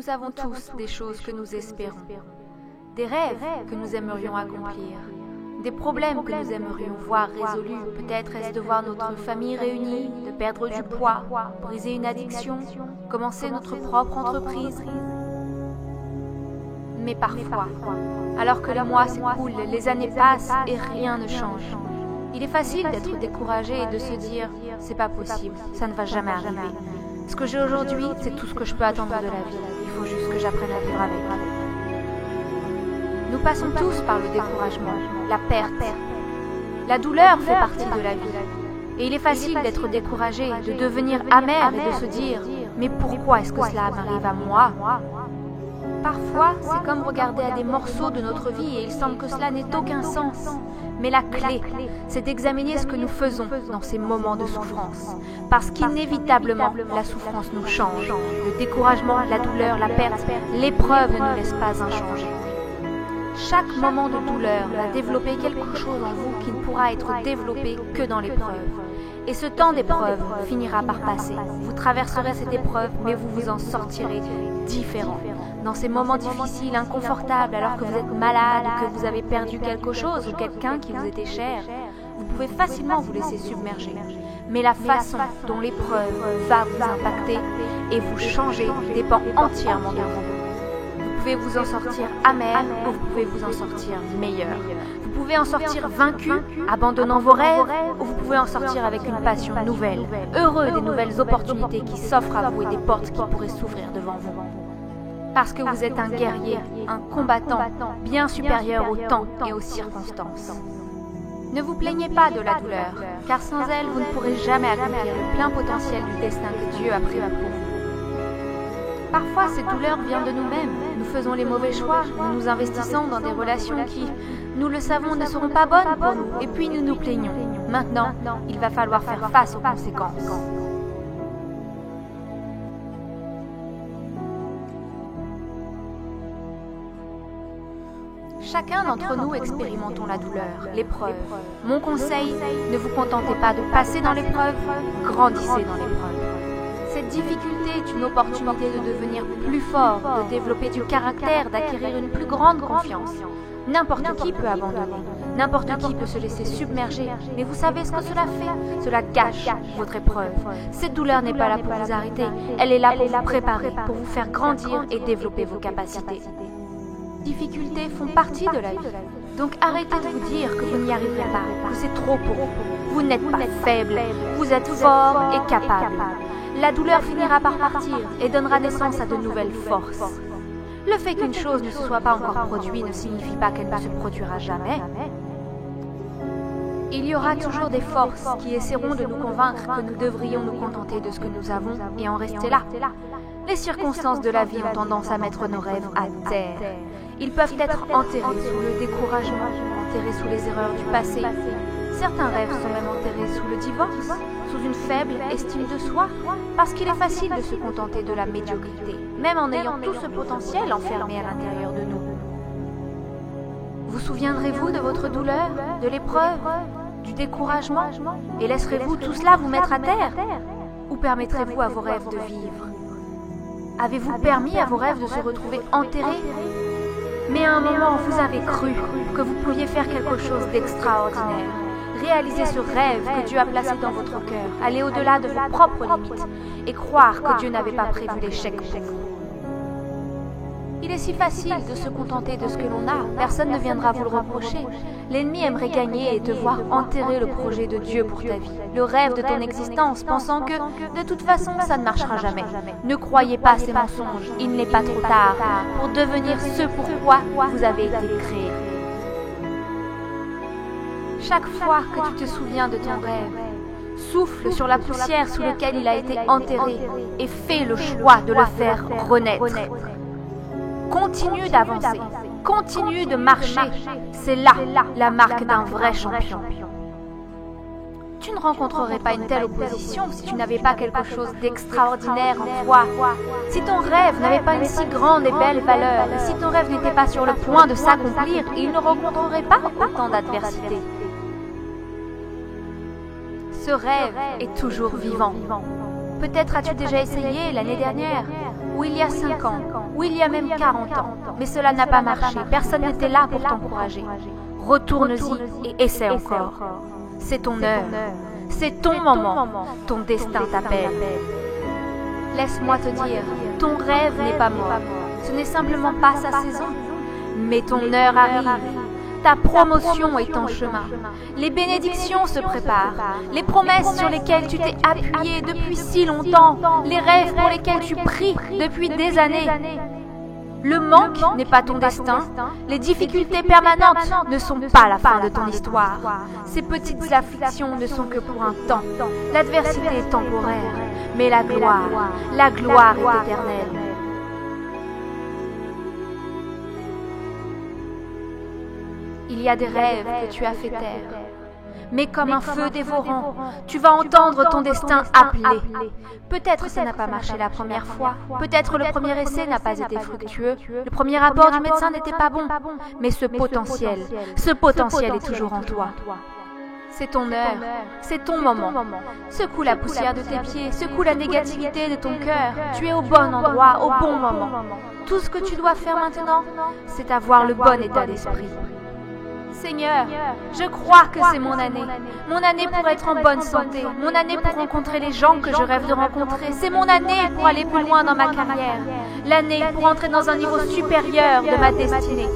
Nous avons tous des choses que nous espérons, des rêves que nous aimerions accomplir, des problèmes que nous aimerions voir résolus. Peut-être est-ce de voir notre famille réunie, de perdre du poids, briser une addiction, commencer notre propre entreprise. Mais parfois, alors que les mois s'écoulent, les années passent et rien ne change, il est facile d'être découragé et de se dire « c'est pas possible, ça ne va jamais arriver. Ce que j'ai aujourd'hui, c'est tout ce que je peux attendre de la vie. Il faut juste que j'apprenne à vivre avec. » Nous passons tous par le découragement, la perte. La douleur fait partie de la vie. Et il est facile d'être découragé, de devenir amer et de se dire « mais pourquoi est-ce que cela m'arrive à moi ?» Parfois, c'est comme regarder à des morceaux de notre vie et il semble que cela n'ait aucun sens. Mais la clé, c'est d'examiner ce que nous faisons dans ces moments de souffrance. Parce qu'inévitablement, la souffrance nous change. Le découragement, la douleur, la perte, l'épreuve ne nous laisse pas inchangés. Chaque moment de douleur va développer quelque chose en vous qui ne pourra être développé que dans l'épreuve. Et ce temps d'épreuve finira par passer. Vous traverserez cette épreuve, mais vous vous en sortirez différent. Dans ces moments difficiles, inconfortables, alors que vous êtes malade ou que vous avez perdu quelque chose ou quelqu'un qui vous était cher, vous pouvez facilement vous laisser submerger. Mais la façon dont l'épreuve va vous impacter et vous changer dépend entièrement de vous. Vous pouvez vous en sortir amer ou vous pouvez vous en sortir meilleur. Vous pouvez en sortir vaincu, abandonnant vos rêves, ou vous pouvez en sortir avec une passion nouvelle, heureux des nouvelles opportunités qui s'offrent à vous et des portes qui pourraient s'ouvrir devant vous. Parce que vous êtes un guerrier, un combattant, bien supérieur au temps et aux circonstances. Ne vous plaignez pas de la douleur, car sans elle, vous ne pourrez jamais accomplir le plein potentiel du destin que Dieu a prévu pour vous. Parfois, cette douleur vient de nous-mêmes. Nous faisons les mauvais choix, nous nous investissons dans des relations qui, nous le savons, ne seront pas bonnes pour nous, et puis nous nous plaignons. Maintenant, il va falloir faire face aux conséquences. Chacun d'entre nous expérimentons la douleur, l'épreuve. Mon conseil, ne vous contentez pas de passer dans l'épreuve, grandissez dans l'épreuve. Cette difficulté est une opportunité de devenir plus fort, de développer du caractère, d'acquérir une plus grande confiance. N'importe qui peut abandonner, n'importe qui peut se laisser submerger, mais vous savez ce que cela fait? Cela gâche votre épreuve. Cette douleur n'est pas là pour vous arrêter, elle est là pour vous préparer, pour vous faire grandir et développer vos capacités. Les difficultés font partie de la vie. Donc arrêtez de vous dire que vous n'y arriverez pas, que c'est trop pour vous. Vous n'êtes pas faible, vous êtes fort et capable. La douleur finira par partir et donnera naissance à de nouvelles forces. Le fait qu'une chose ne se soit pas encore produite ne signifie pas qu'elle ne se produira jamais. Il y aura toujours des forces qui essaieront de nous convaincre que nous devrions nous contenter de ce que nous avons et en rester là. Les circonstances de la vie ont tendance à mettre nos rêves à terre. Ils peuvent être enterrés sous le découragement, enterrés sous les erreurs du passé. Certains rêves sont même enterrés sous le divorce, sous une faible estime de soi, parce qu'il est facile de se contenter de la médiocrité, même en ayant tout ce potentiel enfermé à l'intérieur de nous. Vous souviendrez-vous de votre douleur, de l'épreuve, du découragement, et laisserez-vous tout cela vous mettre à terre? Ou permettrez-vous à vos rêves de vivre? Avez-vous permis à vos rêves de se retrouver enterrés? Mais à un moment, vous avez cru que vous pouviez faire quelque chose d'extraordinaire. Réaliser ce rêve que Dieu a placé dans votre cœur, aller au-delà de vos propres limites et croire que Dieu n'avait pas prévu l'échec pour vous. Il est si facile de se contenter de ce que l'on a, personne ne viendra vous le reprocher. L'ennemi aimerait gagner et te voir enterrer le projet de Dieu pour ta vie, le rêve de ton existence, pensant que de toute façon ça ne marchera jamais. Ne croyez pas ces mensonges, il n'est pas trop tard pour devenir ce pourquoi vous avez été créé. Chaque fois que tu te souviens de ton rêve, souffle sur la poussière sous laquelle il a été enterré et fais le choix de le faire renaître. Continue d'avancer, continue de marcher, c'est là la marque d'un vrai champion. Tu ne rencontrerais pas une telle opposition si tu n'avais pas quelque chose d'extraordinaire en toi. Si ton rêve n'avait pas une si grande et belle valeur, si ton rêve n'était pas sur le point de s'accomplir, il ne rencontrerait pas autant d'adversité. Ce rêve est toujours vivant. Peut-être as-tu déjà essayé l'année dernière, ou il y a 5 ans, ou il y a même 40 ans. Mais cela n'a pas marché, personne n'était là pour t'encourager. Retourne-y et essaie encore. C'est ton heure, c'est ton moment, ton destin t'appelle. Laisse-moi te dire, ton rêve n'est pas mort. Ce n'est simplement pas sa saison. Mais ton heure arrive. Ta promotion est en chemin. Les bénédictions se préparent. Les promesses sur lesquelles tu t'es appuyé depuis si longtemps. Les rêves pour lesquels tu pries depuis des années. Le manque n'est pas ton destin. Les difficultés permanentes ne sont pas la fin de ton histoire. Ces petites afflictions ne sont que pour un temps. L'adversité est temporaire, mais la gloire est éternelle. Il y a des rêves que tu as fait taire. Mais comme un feu dévorant, tu vas entendre ton destin appeler. Peut-être ça n'a pas marché la première fois. Peut-être le premier essai n'a pas été fructueux. Le premier rapport du médecin n'était pas bon. Mais ce potentiel est toujours en toi. C'est ton heure, c'est ton moment. Secoue la poussière de tes pieds, secoue la négativité de ton cœur. Tu es au bon endroit, au bon moment. Tout ce que tu dois faire maintenant, c'est avoir le bon état d'esprit. Seigneur, je crois que c'est mon année pour être en bonne santé, mon année pour rencontrer les gens que je rêve de rencontrer, c'est mon année pour aller plus loin dans ma carrière, l'année pour entrer dans un niveau supérieur de ma destinée.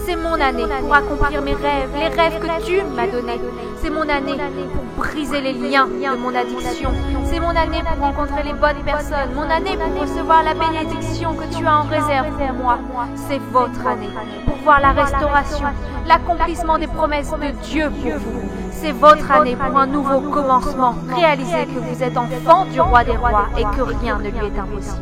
C'est mon année pour accomplir mes rêves, les rêves que tu m'as donnés. C'est mon année pour briser les liens de mon addiction. C'est mon année pour rencontrer les bonnes personnes. Mon année pour recevoir la bénédiction que tu as en réserve pour moi. C'est votre année pour voir la restauration, l'accomplissement des promesses de Dieu pour vous. C'est votre année pour un nouveau commencement. Réalisez que vous êtes enfant du roi des rois et que rien ne lui est impossible.